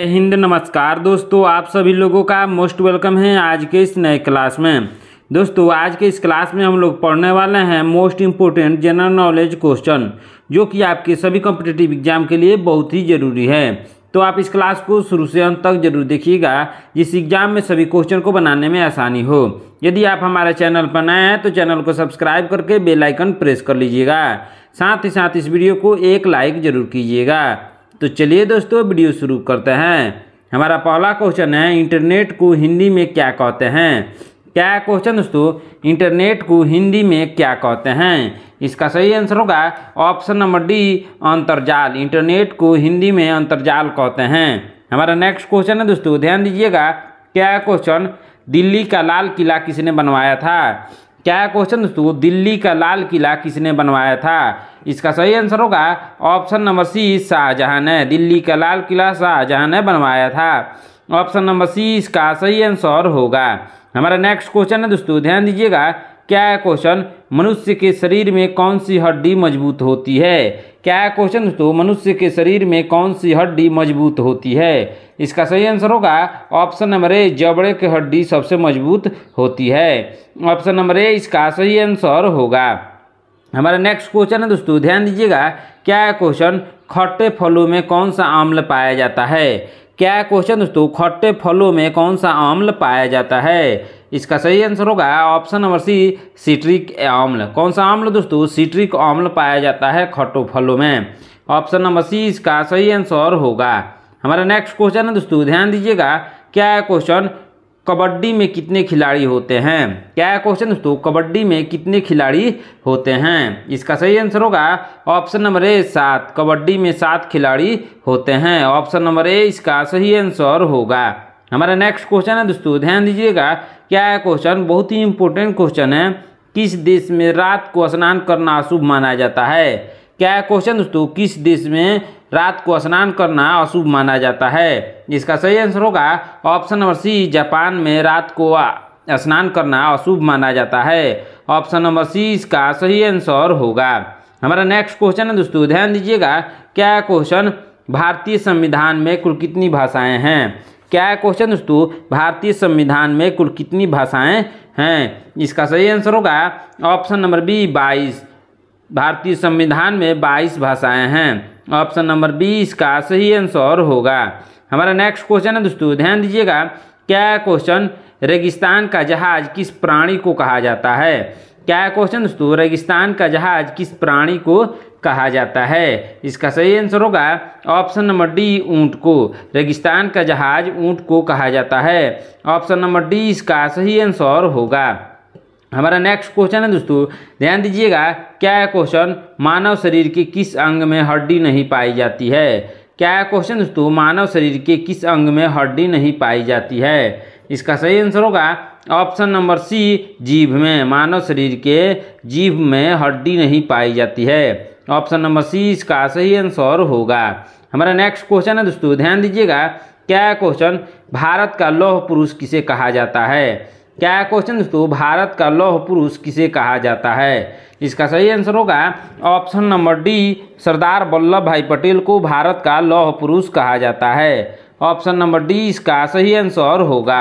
हिंद नमस्कार दोस्तों, आप सभी लोगों का मोस्ट वेलकम है आज के इस नए क्लास में। दोस्तों आज के इस क्लास में हम लोग पढ़ने वाले हैं most important general knowledge question, जो कि आपके सभी कॉम्पिटिटिव एग्जाम के लिए बहुत ही ज़रूरी है। तो आप इस क्लास को शुरू से अंत तक जरूर देखिएगा, जिस एग्जाम में सभी क्वेश्चन को बनाने में आसानी हो। यदि आप हमारे चैनल पर नए हैं तो चैनल को सब्सक्राइब करके बेल आइकन प्रेस कर लीजिएगा। साथ ही साथ इस वीडियो को एक लाइक जरूर कीजिएगा। तो चलिए दोस्तों वीडियो शुरू करते हैं। हमारा पहला क्वेश्चन है, इंटरनेट को हिंदी में क्या कहते हैं। क्या क्वेश्चन दोस्तों, इंटरनेट को हिंदी में क्या कहते हैं। इसका सही आंसर होगा ऑप्शन नंबर डी, अंतर्जाल। इंटरनेट को हिंदी में अंतर्जाल कहते हैं। हमारा नेक्स्ट क्वेश्चन है दोस्तों, ध्यान दीजिएगा। क्या क्वेश्चन, दिल्ली का लाल किला किसने बनवाया था। क्या क्वेश्चन दोस्तों, दिल्ली का लाल किला किसने बनवाया था। इसका सही आंसर होगा ऑप्शन नंबर सी, शाहजहां ने। दिल्ली का लाल किला शाहजहां ने बनवाया था। ऑप्शन नंबर सी इसका सही आंसर होगा। हमारा नेक्स्ट क्वेश्चन है दोस्तों, ध्यान दीजिएगा। क्या क्वेश्चन, मनुष्य के शरीर में कौन सी हड्डी मजबूत होती है। क्या क्वेश्चन दोस्तों, मनुष्य के शरीर में कौन सी हड्डी मजबूत होती है। इसका सही आंसर होगा ऑप्शन नंबर ए, जबड़े की हड्डी सबसे मजबूत होती है। ऑप्शन नंबर ए इसका सही आंसर होगा। हमारा नेक्स्ट क्वेश्चन है दोस्तों, ध्यान दीजिएगा। क्या क्वेश्चन, खट्टे फलों में कौन सा अम्ल पाया जाता है। क्या क्वेश्चन दोस्तों, खट्टे फलों में कौन सा अम्ल पाया जाता है। इसका सही आंसर होगा ऑप्शन नंबर सी, सिट्रिक अम्ल। कौन सा अम्ल दोस्तों, सिट्रिक अम्ल पाया जाता है खट्टे फलों में। ऑप्शन नंबर सी इसका सही आंसर होगा। हमारा नेक्स्ट क्वेश्चन है दोस्तों, ध्यान दीजिएगा। क्या क्वेश्चन, कबड्डी में कितने खिलाड़ी होते हैं। क्या क्वेश्चन दोस्तों, कबड्डी में कितने खिलाड़ी होते हैं। इसका सही आंसर होगा ऑप्शन नंबर ए, 7। कबड्डी में 7 खिलाड़ी होते हैं। ऑप्शन नंबर ए इसका सही आंसर होगा। हमारा नेक्स्ट क्वेश्चन है दोस्तों, ध्यान दीजिएगा। क्या क्वेश्चन, बहुत ही इंपॉर्टेंट क्वेश्चन है। किस देश में रात को स्नान करना अशुभ माना जाता है। क्या क्वेश्चन दोस्तों, किस देश में रात को स्नान करना अशुभ माना जाता है। इसका सही आंसर होगा ऑप्शन नंबर सी, जापान में रात को स्नान करना अशुभ माना जाता है। ऑप्शन नंबर सी इसका सही आंसर होगा। हमारा नेक्स्ट क्वेश्चन है दोस्तों, ध्यान दीजिएगा। क्या क्वेश्चन, भारतीय संविधान में कुल कितनी भाषाएं हैं। क्या क्वेश्चन दोस्तों, भारतीय संविधान में कुल कितनी भाषाएं हैं। इसका सही आंसर होगा ऑप्शन नंबर बी, 22। भारतीय संविधान में 22 भाषाएं हैं। ऑप्शन नंबर बी इसका सही आंसर होगा। हमारा नेक्स्ट क्वेश्चन है दोस्तों, ध्यान दीजिएगा। क्या क्वेश्चन, रेगिस्तान का जहाज किस प्राणी को कहा जाता है। क्या क्वेश्चन दोस्तों, रेगिस्तान का जहाज किस प्राणी को कहा जाता है। इसका सही आंसर होगा ऑप्शन नंबर डी, ऊंट को। रेगिस्तान का जहाज ऊंट को कहा जाता है। ऑप्शन नंबर डी इसका सही आंसर होगा। हमारा नेक्स्ट क्वेश्चन है दोस्तों, ध्यान दीजिएगा। क्या क्वेश्चन, मानव शरीर के किस अंग में हड्डी नहीं पाई जाती है। क्या क्वेश्चन दोस्तों, मानव शरीर के किस अंग में हड्डी नहीं पाई जाती है। इसका सही आंसर होगा ऑप्शन नंबर सी, जीभ में। मानव शरीर के जीभ में हड्डी नहीं पाई जाती है। ऑप्शन नंबर सी इसका सही आंसर होगा। हमारा नेक्स्ट क्वेश्चन है दोस्तों, ध्यान दीजिएगा। क्या क्वेश्चन, भारत का लौह पुरुष किसे कहा जाता है। क्या क्वेश्चन दोस्तों, भारत का लौह पुरुष किसे कहा जाता है। इसका सही आंसर होगा option number D, Sardar Vallabh भाई पटेल को भारत का लौह पुरुष कहा जाता है। ऑप्शन नंबर डी इसका सही आंसर होगा।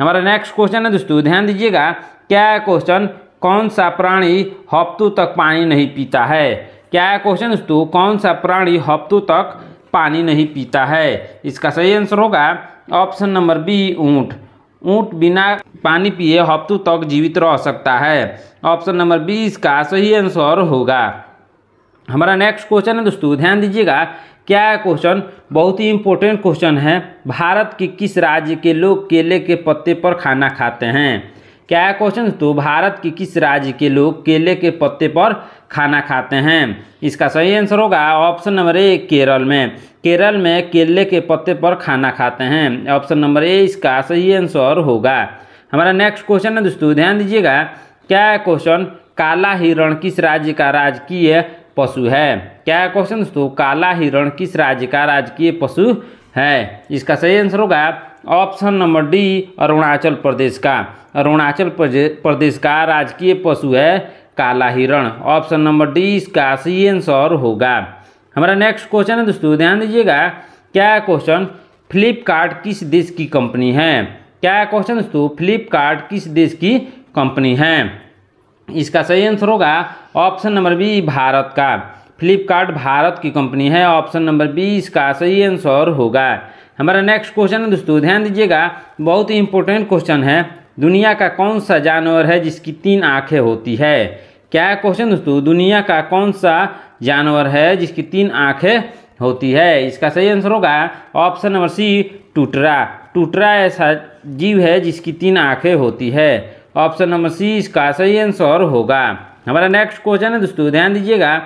हमारा नेक्स्ट क्वेश्चन है दोस्तों, ध्यान दीजिएगा। क्या क्वेश्चन, कौन सा प्राणी हफ्तों तक पानी नहीं पीता है। क्या क्वेश्चन दोस्तों, कौन सा प्राणी हफ्तों तक पानी नहीं पीता है। इसका सही आंसर होगा ऑप्शन नंबर बी, ऊंट। ऊंट बिना पानी पिए हफ्तों तक जीवित रह सकता है। ऑप्शन नंबर बी इसका सही आंसर होगा। हमारा नेक्स्ट क्वेश्चन है दोस्तों, ध्यान दीजिएगा। क्या क्वेश्चन, बहुत ही इंपॉर्टेंट क्वेश्चन है। भारत के किस राज्य के लोग केले के पत्ते पर खाना खाते हैं। क्या क्वेश्चन दोस्तों, भारत के किस राज्य के लोग केले के पत्ते पर खाना खाते हैं। इसका सही आंसर होगा ऑप्शन नंबर ए, केरल में। केरल में केले के पत्ते पर खाना खाते हैं। ऑप्शन नंबर ए इसका सही आंसर होगा। हमारा नेक्स्ट क्वेश्चन है दोस्तों, ध्यान दीजिएगा। क्या क्वेश्चन, काला हिरण किस राज्य का राजकीय पशु है। क्या क्वेश्चन दोस्तों, काला हिरण किस राज्य का राजकीय पशु है। इसका सही आंसर होगा option number D, Arunachal Pradesh का। अरुणाचल प्रदेश का राजकीय पशु है काला हिरण। ऑप्शन नंबर डी इसका सही आंसर होगा। हमारा नेक्स्ट क्वेश्चन है दोस्तों, ध्यान दीजिएगा। क्या क्वेश्चन, फ्लिपकार्ट किस देश की कंपनी है? क्या है क्वेश्चन दोस्तों, फ्लिपकार्ट किस देश की कंपनी है? इसका सही आंसर होगा ऑप्शन नंबर बी, भारत का। फ्लिपकार्ट भारत की कंपनी है। ऑप्शन नंबर बी इसका सही आंसर होगा। हमारा नेक्स्ट क्वेश्चन है दोस्तों, ध्यान दीजिएगा, बहुत ही इंपॉर्टेंट क्वेश्चन है। दुनिया का कौन सा जानवर है जिसकी 3 आंखें होती है? क्या है क्वेश्चन दोस्तों, दुनिया का कौन सा जानवर है जिसकी 3 आंखें होती है? इसका सही आंसर होगा ऑप्शन नंबर सी, टूटरा। टूटरा ऐसा जीव है जिसकी 3 आंखें होती है। ऑप्शन नंबर सी इसका सही आंसर होगा। हमारा नेक्स्ट क्वेश्चन है दोस्तों, ध्यान दीजिएगा,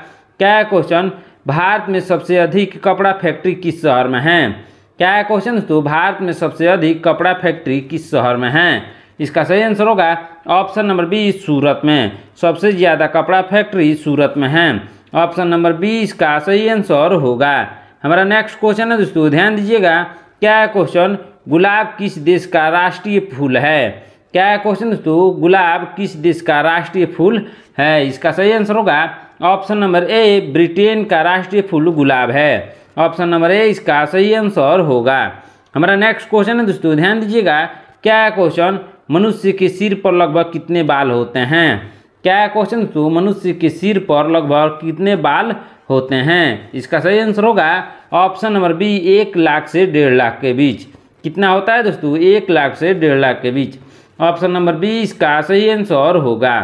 क्या है क्वेश्चन, भारत में सबसे अधिक कपड़ा फैक्ट्री किस शहर में है? क्या है क्वेश्चन दोस्तों, भारत में सबसे अधिक कपड़ा फैक्ट्री किस शहर में है? इसका सही आंसर होगा ऑप्शन नंबर बी, सूरत में। सबसे ज़्यादा कपड़ा फैक्ट्री सूरत में है। ऑप्शन नंबर बी इसका सही आंसर होगा। हमारा नेक्स्ट क्वेश्चन है दोस्तों, ध्यान दीजिएगा, क्या है क्वेश्चन, गुलाब किस देश का राष्ट्रीय फूल है? क्या है क्वेश्चन दोस्तों, गुलाब किस देश का राष्ट्रीय फूल है? इसका सही आंसर होगा ऑप्शन नंबर ए, ब्रिटेन का राष्ट्रीय फूल गुलाब है। ऑप्शन नंबर ए इसका सही आंसर होगा। हमारा नेक्स्ट क्वेश्चन है दोस्तों, ध्यान दीजिएगा, क्या है क्वेश्चन, मनुष्य के सिर पर लगभग कितने बाल होते हैं? क्या है क्वेश्चन दोस्तों, मनुष्य के सिर पर लगभग कितने बाल होते हैं? इसका सही आंसर होगा ऑप्शन नंबर बी, 1 लाख से 1.5 लाख के बीच। कितना होता है दोस्तों, 1 लाख से 1.5 लाख के बीच। ऑप्शन नंबर बी इसका सही आंसर होगा।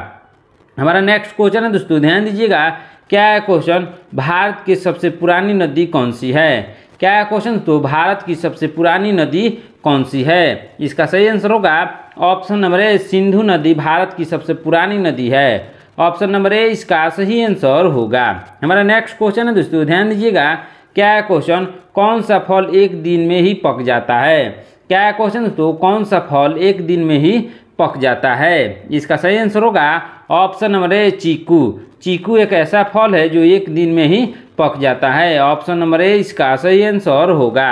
हमारा नेक्स्ट क्वेश्चन है दोस्तों, ध्यान दीजिएगा, क्या है क्वेश्चन, भारत की सबसे पुरानी नदी कौन सी है? क्या है क्वेश्चन, तो भारत की सबसे पुरानी नदी कौन सी है? इसका सही आंसर होगा ऑप्शन नंबर ए, सिंधु नदी भारत की सबसे पुरानी नदी है। ऑप्शन नंबर ए इसका सही आंसर होगा। हमारा नेक्स्ट क्वेश्चन है दोस्तों, ध्यान दीजिएगा, क्या है क्वेश्चन, कौन सा फल 1 दिन में ही पक जाता है? क्या है क्वेश्चन दोस्तों, कौन सा फल 1 दिन में ही पक जाता है? इसका सही आंसर होगा ऑप्शन नंबर ए, चीकू। चीकू एक ऐसा फल है जो 1 दिन में ही पक जाता है। ऑप्शन नंबर ए इसका सही आंसर होगा।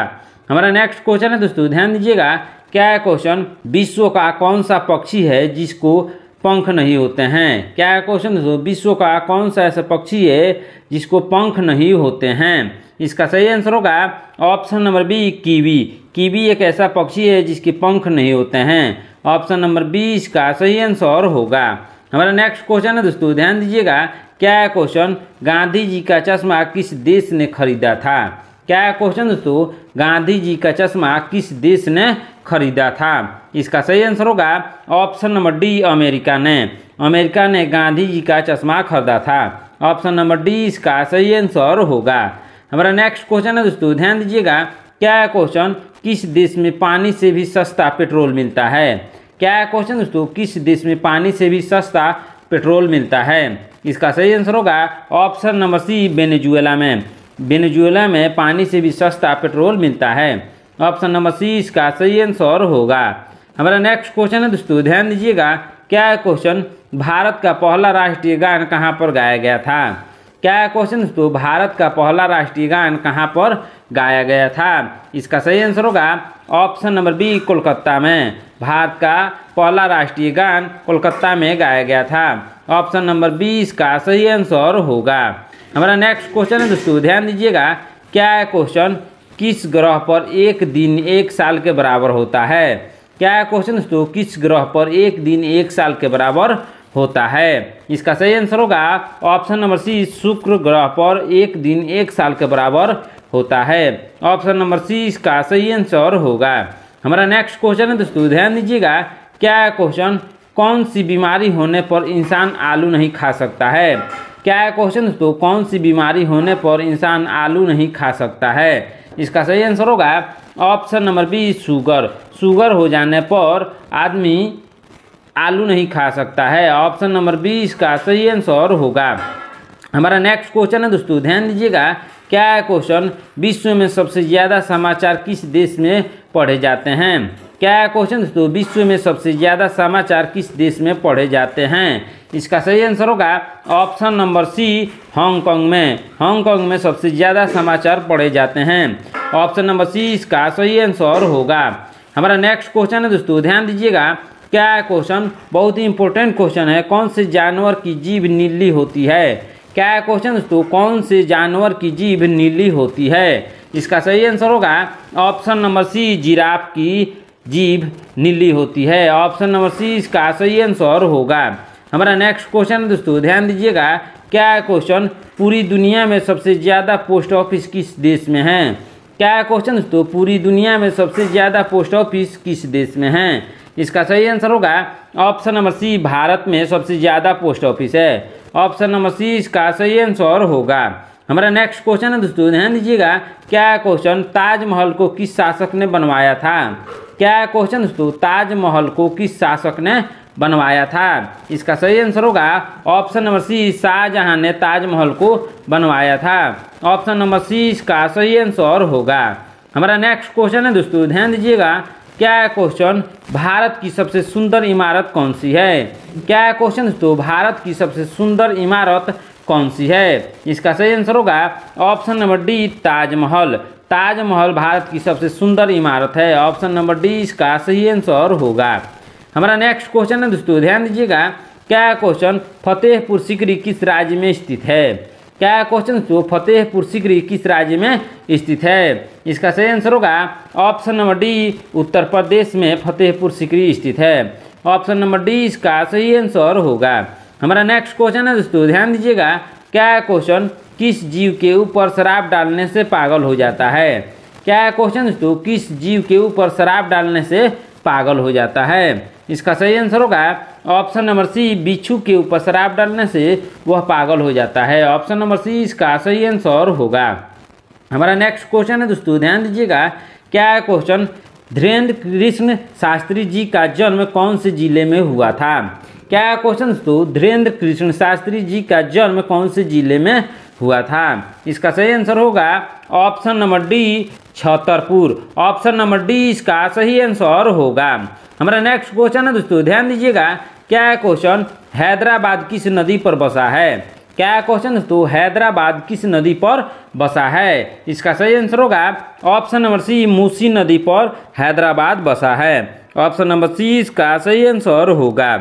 हमारा नेक्स्ट क्वेश्चन है दोस्तों, ध्यान दीजिएगा, क्या है क्वेश्चन, विश्व का कौन सा पक्षी है जिसको पंख नहीं होते हैं? क्या है क्वेश्चन दोस्तों, विश्व का कौन सा ऐसा पक्षी है जिसको पंख नहीं होते हैं? इसका सही आंसर होगा option number B, kiwi. Kiwi एक ऐसा पक्षी है जिसके पंख नहीं होते हैं। ऑप्शन नंबर बी इसका सही आंसर होगा। हमारा नेक्स्ट क्वेश्चन है दोस्तों, ध्यान दीजिएगा, क्या है क्वेश्चन, गांधी जी का चश्मा किस देश ने खरीदा था? क्या है क्वेश्चन दोस्तों, गांधी जी का चश्मा किस देश ने खरीदा था? इसका सही आंसर होगा ऑप्शन नंबर डी, अमेरिका ने। अमेरिका ने गांधी जी का चश्मा खरीदा था। ऑप्शन नंबर डी इसका सही आंसर होगा। हमारा नेक्स्ट क्वेश्चन है दोस्तों, ध्यान दीजिएगा, क्या है क्वेश्चन, किस देश में पानी से भी सस्ता पेट्रोल मिलता है? क्या है क्वेश्चन दोस्तों, किस देश में पानी से भी सस्ता पेट्रोल मिलता है? इसका सही आंसर होगा ऑप्शन नंबर सी, वेनेजुएला में। वेनेजुएला में पानी से भी सस्ता पेट्रोल मिलता है। ऑप्शन नंबर सी इसका सही आंसर होगा। हमारा नेक्स्ट क्वेश्चन है दोस्तों, ध्यान दीजिएगा, क्या है क्वेश्चन, भारत का पहला राष्ट्रीय गान कहाँ पर गाया गया था? क्या है क्वेश्चन दोस्तों, भारत का पहला राष्ट्रीय गान कहाँ पर गाया गया था? इसका सही आंसर होगा ऑप्शन नंबर बी, कोलकाता में। भारत का पहला राष्ट्रीय गान कोलकाता में गाया गया था। ऑप्शन नंबर बी इसका सही आंसर होगा। हमारा नेक्स्ट क्वेश्चन है दोस्तों, ध्यान दीजिएगा, क्या है क्वेश्चन, किस ग्रह पर 1 दिन 1 साल के बराबर होता है? क्या है क्वेश्चन दोस्तों, किस ग्रह पर 1 दिन 1 साल के बराबर होता है? इसका सही आंसर होगा ऑप्शन नंबर सी, शुक्र ग्रह पर 1 दिन 1 साल के बराबर होता है। ऑप्शन नंबर सी इसका सही आंसर होगा। हमारा नेक्स्ट क्वेश्चन है दोस्तों, ध्यान दीजिएगा, क्या है क्वेश्चन, कौन सी बीमारी होने पर इंसान आलू नहीं खा सकता है? क्या है क्वेश्चन दोस्तों, कौन सी बीमारी होने पर इंसान आलू नहीं खा सकता है? इसका सही आंसर होगा option number B, sugar. Sugar हो जाने पर आदमी आलू नहीं खा सकता है। ऑप्शन नंबर बी इसका सही आंसर होगा। हमारा नेक्स्ट क्वेश्चन है दोस्तों, ध्यान दीजिएगा, क्या है क्वेश्चन, विश्व में सबसे ज़्यादा समाचार किस देश में पढ़े जाते हैं? क्या है क्वेश्चन दोस्तों, विश्व में सबसे ज़्यादा समाचार किस देश में पढ़े जाते हैं? इसका सही आंसर होगा ऑप्शन नंबर सी, हांगकांग में। हांगकांग में सबसे ज़्यादा समाचार पढ़े जाते हैं। ऑप्शन नंबर सी इसका सही आंसर होगा। हमारा नेक्स्ट क्वेश्चन है दोस्तों, ध्यान दीजिएगा, क्या है क्वेश्चन, बहुत ही इंपॉर्टेंट क्वेश्चन है, कौन से जानवर की जीभ नीली होती है? क्या है क्वेश्चन दोस्तों, कौन से जानवर की जीभ नीली होती है? इसका सही आंसर होगा ऑप्शन नंबर सी, जिराफ की जीभ नीली होती है। ऑप्शन नंबर सी इसका सही आंसर होगा। हमारा नेक्स्ट क्वेश्चन दोस्तों ध्यान दीजिएगा, क्या है क्वेश्चन, पूरी दुनिया में सबसे ज़्यादा पोस्ट ऑफिस किस देश में है? क्या है क्वेश्चन दोस्तों, पूरी दुनिया में सबसे ज़्यादा पोस्ट ऑफिस किस देश में है? इसका सही आंसर होगा ऑप्शन नंबर सी, भारत में सबसे ज़्यादा पोस्ट ऑफिस है। ऑप्शन नंबर सी इसका सही आंसर होगा। हमारा नेक्स्ट क्वेश्चन है दोस्तों ध्यान दीजिएगा, क्या है क्वेश्चन, ताजमहल को किस शासक ने बनवाया था? क्या है क्वेश्चन दोस्तों, ताजमहल को किस शासक ने बनवाया था? इसका सही आंसर होगा ऑप्शन नंबर सी, शाहजहां ने ताजमहल को बनवाया था। ऑप्शन नंबर सी इसका सही आंसर होगा। हमारा नेक्स्ट क्वेश्चन है दोस्तों ध्यान दीजिएगा, क्या है क्वेश्चन, भारत की सबसे सुंदर इमारत कौन सी है? क्या है क्वेश्चन दोस्तों, भारत की सबसे सुंदर इमारत कौन सी है? इसका सही आंसर होगा option number D, Taj Mahal. Taj Mahal Bharat की सबसे सुंदर इमारत है। ऑप्शन नंबर डी इसका सही आंसर होगा। हमारा नेक्स्ट क्वेश्चन है दोस्तों ध्यान दीजिएगा, क्या है क्वेश्चन, फतेहपुर सीकरी किस राज्य में स्थित है? क्या है क्वेश्चन दोस्तों, फतेहपुर सीकरी किस राज्य में स्थित है? इसका सही आंसर होगा option number D, Uttar Pradesh में फतेहपुर सीकरी स्थित है। ऑप्शन नंबर डी इसका सही आंसर होगा। हमारा नेक्स्ट क्वेश्चन है दोस्तों ध्यान दीजिएगा, क्या है क्वेश्चन, किस जीव के ऊपर शराब डालने से पागल हो जाता है? क्या है क्वेश्चन दोस्तों, किस जीव के ऊपर शराब डालने से पागल हो जाता है? इसका सही आंसर होगा ऑप्शन नंबर सी, बिच्छू के ऊपर शराब डालने से वह पागल हो जाता है। ऑप्शन नंबर सी इसका सही आंसर होगा। हमारा नेक्स्ट क्वेश्चन है दोस्तों ध्यान दीजिएगा, क्या है क्वेश्चन, धीरेन्द्र कृष्ण शास्त्री जी का जन्म कौन से जिले में हुआ था? क्या है क्वेश्चन दोस्तों, धीरेन्द्र कृष्ण शास्त्री जी का जन्म कौन से जिले में हुआ था? इसका सही आंसर होगा option number D, Chhatarpur. Option number D इसका सही आंसर होगा। हमारा नेक्स्ट क्वेश्चन है दोस्तों ध्यान दीजिएगा, क्या है क्वेश्चन, हैदराबाद किस नदी पर बसा है? क्या है क्वेश्चन दोस्तों, हैदराबाद किस नदी पर बसा है? इसका सही आंसर होगा ऑप्शन नंबर सी, मूसी नदी पर हैदराबाद बसा है। ऑप्शन नंबर सी इसका सही आंसर होगा।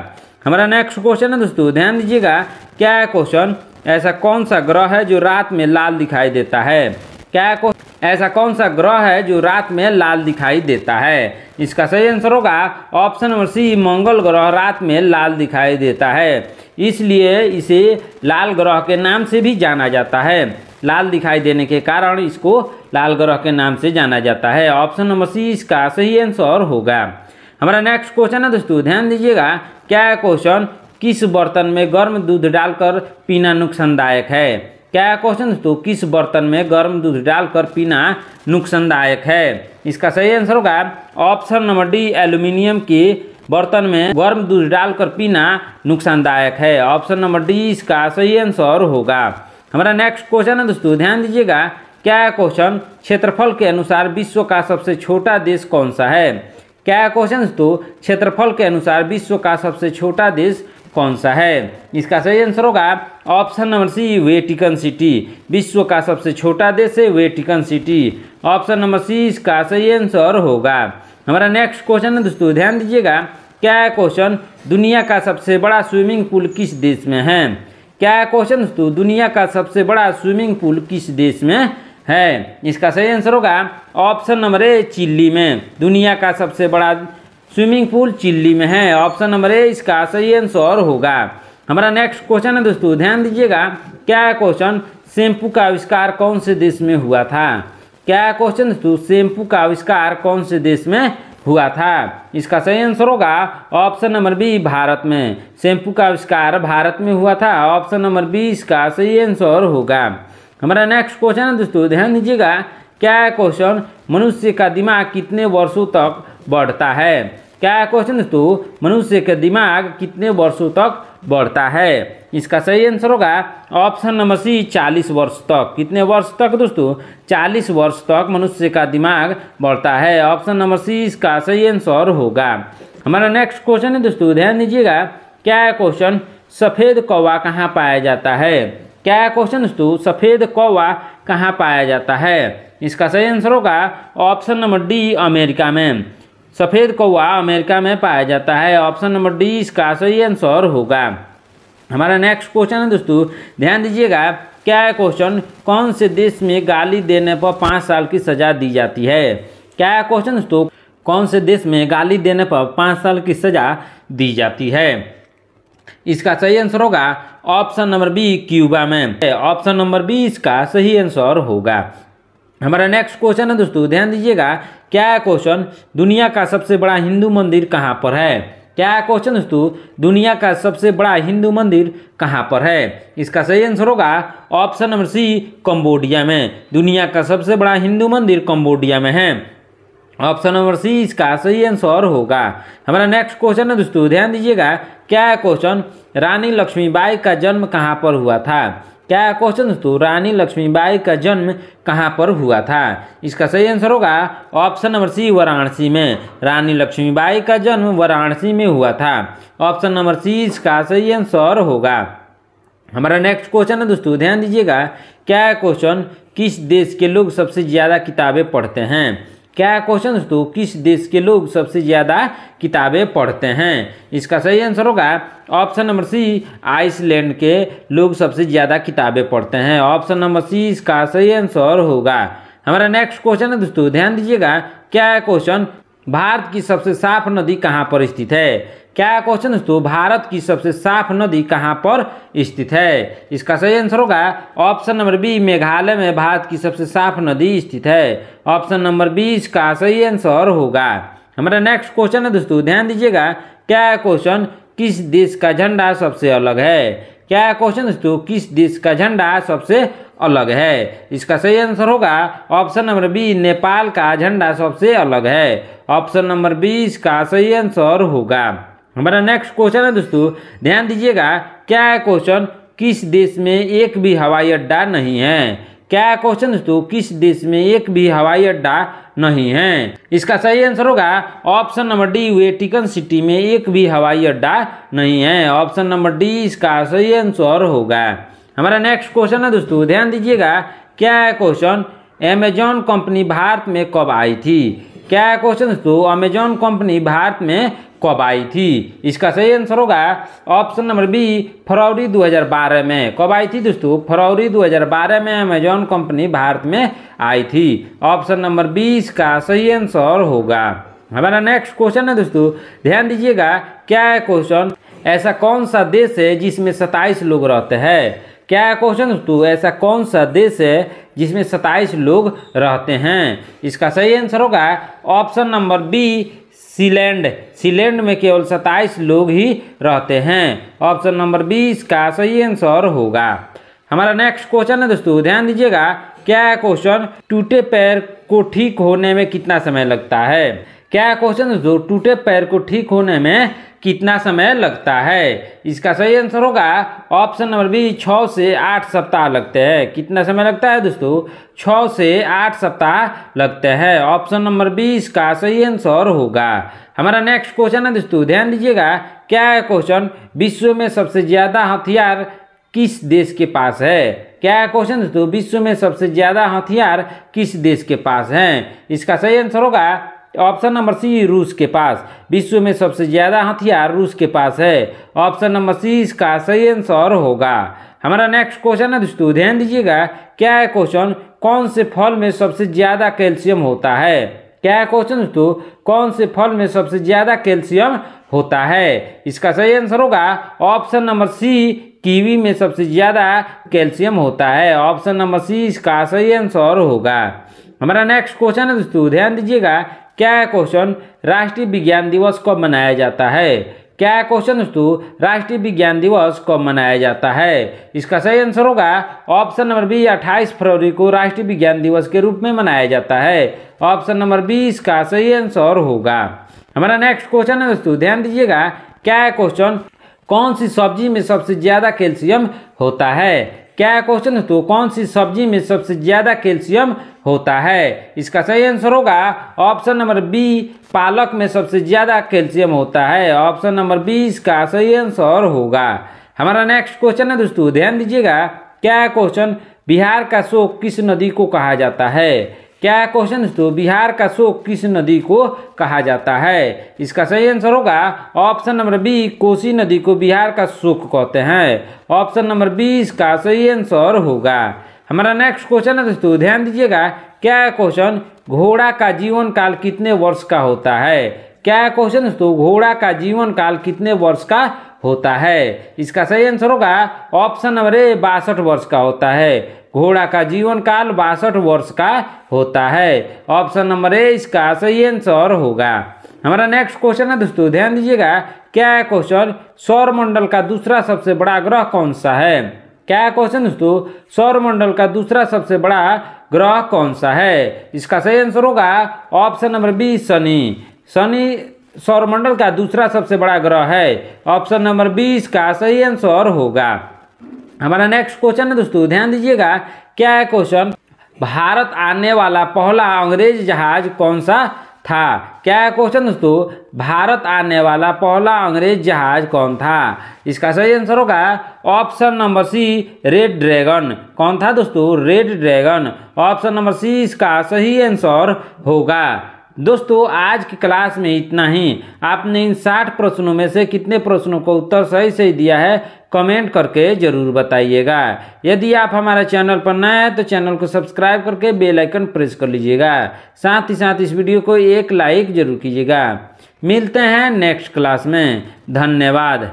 हमारा नेक्स्ट क्वेश्चन है दोस्तों ध्यान दीजिएगा, क्या है क्वेश्चन, ऐसा कौन सा ग्रह है जो रात में लाल दिखाई देता है? क्या है क्वेश्चन, ऐसा कौन सा ग्रह है जो रात में लाल दिखाई देता है? इसका सही आंसर होगा ऑप्शन नंबर सी, मंगल ग्रह रात में लाल दिखाई देता है, इसलिए इसे लाल ग्रह के नाम से भी जाना जाता है। लाल दिखाई देने के कारण इसको लाल ग्रह के नाम से जाना जाता है। ऑप्शन नंबर सी इसका सही आंसर होगा। हमारा नेक्स्ट क्वेश्चन है दोस्तों ध्यान दीजिएगा, क्या है क्वेश्चन, किस बर्तन में गर्म दूध डालकर पीना नुकसानदायक है? क्या है क्वेश्चन दोस्तों, किस बर्तन में गर्म दूध डालकर पीना नुकसानदायक है? इसका सही आंसर होगा ऑप्शन नंबर डी, एल्यूमिनियम के बर्तन में गर्म दूध डालकर पीना नुकसानदायक है। ऑप्शन नंबर डी इसका सही आंसर होगा। हमारा नेक्स्ट क्वेश्चन है दोस्तों ध्यान दीजिएगा, क्या है क्वेश्चन, क्षेत्रफल के अनुसार विश्व का सबसे छोटा देश कौन सा है? क्या है क्वेश्चन दोस्तों, क्षेत्रफल के अनुसार विश्व का सबसे छोटा देश कौन सा है? इसका सही आंसर होगा option number C, Vatican City. विश्व का सबसे छोटा देश है Vatican City. Option number C इसका सही आंसर होगा। हमारा नेक्स्ट क्वेश्चन है दोस्तों ध्यान दीजिएगा, क्या है क्वेश्चन, दुनिया का सबसे बड़ा स्विमिंग पूल किस देश में है? क्या है क्वेश्चन दोस्तों, दुनिया का सबसे बड़ा स्विमिंग पूल किस देश में है? इसका सही आंसर होगा ऑप्शन नंबर ए, चिली में। दुनिया का सबसे बड़ा स्विमिंग पूल चिली में है। ऑप्शन नंबर ए इसका सही आंसर होगा। हमारा नेक्स्ट क्वेश्चन है दोस्तों ध्यान दीजिएगा, क्या है क्वेश्चन, शैम्पू का आविष्कार कौन से देश में हुआ था? क्या है क्वेश्चन दोस्तों, शैम्पू का आविष्कार कौन से देश में हुआ था? इसका सही आंसर होगा ऑप्शन नंबर बी, भारत में। शैम्पू का आविष्कार भारत में हुआ था। ऑप्शन नंबर बी इसका सही आंसर होगा। हमारा नेक्स्ट क्वेश्चन है दोस्तों ध्यान दीजिएगा, क्या है क्वेश्चन, मनुष्य का दिमाग कितने वर्षों तक बढ़ता है? क्या है क्वेश्चन दोस्तों, मनुष्य का दिमाग कितने वर्षों तक बढ़ता है? इसका सही आंसर होगा ऑप्शन नंबर सी, 40 वर्ष तक। कितने वर्ष तक दोस्तों? 40 वर्ष तक मनुष्य का दिमाग बढ़ता है। ऑप्शन नंबर सी इसका सही आंसर होगा। हमारा नेक्स्ट क्वेश्चन है दोस्तों ध्यान दीजिएगा, क्या है क्वेश्चन, सफ़ेद कौवा कहाँ पाया जाता है? क्या है क्वेश्चन दोस्तों, सफ़ेद कौवा कहाँ पाया जाता है? इसका सही आंसर होगा ऑप्शन नंबर डी, अमेरिका में। सफ़ेद कौवा अमेरिका में पाया जाता है। ऑप्शन नंबर डी इसका सही आंसर होगा। हमारा नेक्स्ट क्वेश्चन है दोस्तों ध्यान दीजिएगा, क्या है क्वेश्चन, कौन से देश में गाली देने पर 5 साल की सजा दी जाती है? क्या है क्वेश्चन दोस्तों, कौन से देश में गाली देने पर 5 साल की सजा दी जाती है? इसका सही आंसर होगा ऑप्शन नंबर बी, क्यूबा में। ऑप्शन नंबर बी इसका सही आंसर होगा। हमारा नेक्स्ट क्वेश्चन है दोस्तों, ध्यान दीजिएगा। क्या है क्वेश्चन, दुनिया का सबसे बड़ा हिंदू मंदिर कहाँ पर है? क्या है क्वेश्चन दोस्तों, दुनिया का सबसे बड़ा हिंदू मंदिर कहाँ पर है? इसका सही आंसर होगा ऑप्शन नंबर सी, कंबोडिया में। दुनिया का सबसे बड़ा हिंदू मंदिर कंबोडिया में है। ऑप्शन नंबर सी इसका सही आंसर होगा। हमारा नेक्स्ट क्वेश्चन है दोस्तों, ध्यान दीजिएगा। क्या है क्वेश्चन, रानी लक्ष्मीबाई का जन्म कहाँ पर हुआ था? क्या है क्वेश्चन दोस्तों, रानी लक्ष्मीबाई का जन्म कहाँ पर हुआ था? इसका सही आंसर होगा ऑप्शन नंबर सी, वाराणसी में। रानी लक्ष्मीबाई का जन्म वाराणसी में हुआ था। ऑप्शन नंबर सी इसका सही आंसर होगा। हमारा नेक्स्ट क्वेश्चन है दोस्तों, ध्यान दीजिएगा। क्या है क्वेश्चन, किस देश के लोग सबसे ज़्यादा किताबें पढ़ते हैं? क्या है क्वेश्चन दोस्तों, किस देश के लोग सबसे ज़्यादा किताबें पढ़ते हैं? इसका सही आंसर होगा ऑप्शन नंबर सी, आइसलैंड के लोग सबसे ज़्यादा किताबें पढ़ते हैं। ऑप्शन नंबर सी इसका सही आंसर होगा। हमारा नेक्स्ट क्वेश्चन है दोस्तों, ध्यान दीजिएगा। क्या है क्वेश्चन, भारत की सबसे साफ नदी कहाँ पर स्थित है? क्या है क्वेश्चन दोस्तों, भारत की सबसे साफ नदी कहाँ पर स्थित है? इसका सही आंसर होगा ऑप्शन नंबर बी, मेघालय में भारत की सबसे साफ नदी स्थित है। ऑप्शन नंबर बी इसका सही आंसर होगा। हमारा नेक्स्ट क्वेश्चन है दोस्तों, ध्यान दीजिएगा। क्या है क्वेश्चन, किस देश का झंडा सबसे अलग है? क्या है क्वेश्चन दोस्तों, किस देश का झंडा सबसे अलग है? इसका सही आंसर होगा ऑप्शन नंबर बी, नेपाल का झंडा सबसे अलग है। ऑप्शन नंबर बी इसका सही आंसर होगा। हमारा नेक्स्ट क्वेश्चन है दोस्तों, ध्यान दीजिएगा। क्या है क्वेश्चन, किस देश में एक भी हवाई अड्डा नहीं है? क्या है क्वेश्चन दोस्तों, किस देश में एक भी हवाई अड्डा नहीं है? इसका सही आंसर होगा option number D, Vatican city में एक भी हवाई अड्डा नहीं है। ऑप्शन नंबर डी इसका सही आंसर होगा। हमारा नेक्स्ट क्वेश्चन है दोस्तों, ध्यान दीजिएगा। क्या है क्वेश्चन, अमेजॉन कंपनी भारत में कब आई थी? क्या है क्वेश्चन दोस्तों, अमेजॉन कंपनी भारत में कब आई थी? इसका सही आंसर होगा ऑप्शन नंबर बी, फरवरी 2012 में। कब आई थी दोस्तों? फरवरी 2012 में अमेजॉन कंपनी भारत में आई थी। ऑप्शन नंबर बी इसका सही आंसर होगा। हमारा नेक्स्ट क्वेश्चन है दोस्तों, ध्यान दीजिएगा। क्या है क्वेश्चन, ऐसा कौन सा देश है जिसमें 27 लोग रहते हैं? क्या है क्वेश्चन दोस्तों, ऐसा कौन सा देश है जिसमें 27 लोग रहते हैं? इसका सही आंसर होगा option number B, Sealand. Sealand में केवल 27 लोग ही रहते हैं। ऑप्शन नंबर बी इसका सही आंसर होगा। हमारा नेक्स्ट क्वेश्चन है दोस्तों, ध्यान दीजिएगा। क्या है क्वेश्चन, टूटे पैर को ठीक होने में कितना समय लगता है? क्या है क्वेश्चन दोस्तों, टूटे पैर को ठीक होने में कितना समय लगता है? इसका सही आंसर होगा ऑप्शन नंबर बी, 6 से 8 सप्ताह लगते हैं। कितना समय लगता है दोस्तों? 6 से 8 सप्ताह लगते हैं। ऑप्शन नंबर बी इसका सही आंसर होगा। हमारा नेक्स्ट क्वेश्चन है दोस्तों, ध्यान दीजिएगा। क्या है क्वेश्चन, विश्व में सबसे ज्यादा हथियार किस देश के पास है? क्या है क्वेश्चन दोस्तों, विश्व में सबसे ज्यादा हथियार किस देश के पास हैं? इसका सही आंसर होगा ऑप्शन नंबर सी, रूस के पास। विश्व में सबसे ज्यादा हथियार रूस के पास है। ऑप्शन नंबर सी इसका सही आंसर होगा। हमारा नेक्स्ट क्वेश्चन है दोस्तों, ध्यान दीजिएगा। क्या है क्वेश्चन, कौन से फल में सबसे ज्यादा कैल्शियम होता है? क्या है क्वेश्चन दोस्तों, कौन से फल में सबसे ज्यादा कैल्शियम होता है? इसका सही आंसर होगा ऑप्शन नंबर सी, कीवी में सबसे ज्यादा कैल्शियम होता है। ऑप्शन नंबर सी इसका सही आंसर होगा। हमारा नेक्स्ट क्वेश्चन है दोस्तों, ध्यान दीजिएगा। क्या है क्वेश्चन, राष्ट्रीय विज्ञान दिवस कब मनाया जाता है? क्या है क्वेश्चन दोस्तों, राष्ट्रीय विज्ञान दिवस कब मनाया जाता है? इसका सही आंसर होगा ऑप्शन नंबर बी, 28 फरवरी को राष्ट्रीय विज्ञान दिवस के रूप में मनाया जाता है। ऑप्शन नंबर बी इसका सही आंसर होगा। हमारा नेक्स्ट क्वेश्चन है दोस्तों, ध्यान दीजिएगा। क्या है क्वेश्चन, कौन सी सब्जी में सबसे ज्यादा कैल्शियम होता है? क्या है क्वेश्चन दोस्तों, कौन सी सब्जी में सबसे ज्यादा कैल्शियम होता है? इसका सही आंसर होगा ऑप्शन नंबर बी, पालक में सबसे ज्यादा कैल्शियम होता है। ऑप्शन नंबर बी इसका सही आंसर होगा। हमारा नेक्स्ट क्वेश्चन है दोस्तों, ध्यान दीजिएगा। क्या है क्वेश्चन, बिहार का शोक किस नदी को कहा जाता है? क्या क्वेश्चन दोस्तों, बिहार का शोक किस नदी को कहा जाता है? इसका सही आंसर होगा ऑप्शन नंबर बी, कोसी नदी को बिहार का शोक कहते हैं। ऑप्शन नंबर बी इसका सही आंसर होगा। हमारा नेक्स्ट क्वेश्चन है दोस्तों, ध्यान दीजिएगा। क्या क्वेश्चन, घोड़ा का जीवन काल कितने वर्ष का होता है? क्या क्वेश्चन दोस्तों, घोड़ा का जीवन काल कितने वर्ष का होता है? इसका सही आंसर होगा ऑप्शन नंबर ए, 62 वर्ष का होता है। घोड़ा का जीवन काल 62 वर्ष का होता है। ऑप्शन नंबर ए इसका सही आंसर होगा। हमारा नेक्स्ट क्वेश्चन है दोस्तों, ध्यान दीजिएगा। क्या क्वेश्चन, सौर मंडल का दूसरा सबसे बड़ा ग्रह कौन सा है? क्या क्वेश्चन दोस्तों, सौर मंडल का दूसरा सबसे बड़ा ग्रह कौन सा है? इसका सही आंसर होगा option number B, Shani. Shani सौरमंडल का दूसरा सबसे बड़ा ग्रह है। ऑप्शन नंबर बी इसका सही आंसर होगा। हमारा नेक्स्ट क्वेश्चन है दोस्तों, ध्यान दीजिएगा। क्या है क्वेश्चन, भारत आने वाला पहला अंग्रेज जहाज कौन सा था? क्या है क्वेश्चन दोस्तों, भारत आने वाला पहला अंग्रेज जहाज कौन था? इसका सही आंसर होगा option number C, red dragon. कौन था दोस्तों? Red dragon. Option number C इसका सही आंसर होगा। दोस्तों आज की क्लास में इतना ही। आपने इन 60 प्रश्नों में से कितने प्रश्नों को उत्तर सही सही दिया है कमेंट करके जरूर बताइएगा। यदि आप हमारे चैनल पर नए हैं तो चैनल को सब्सक्राइब करके बेल आइकन प्रेस कर लीजिएगा। साथ ही साथ इस वीडियो को एक लाइक जरूर कीजिएगा। मिलते हैं नेक्स्ट क्लास में। धन्यवाद।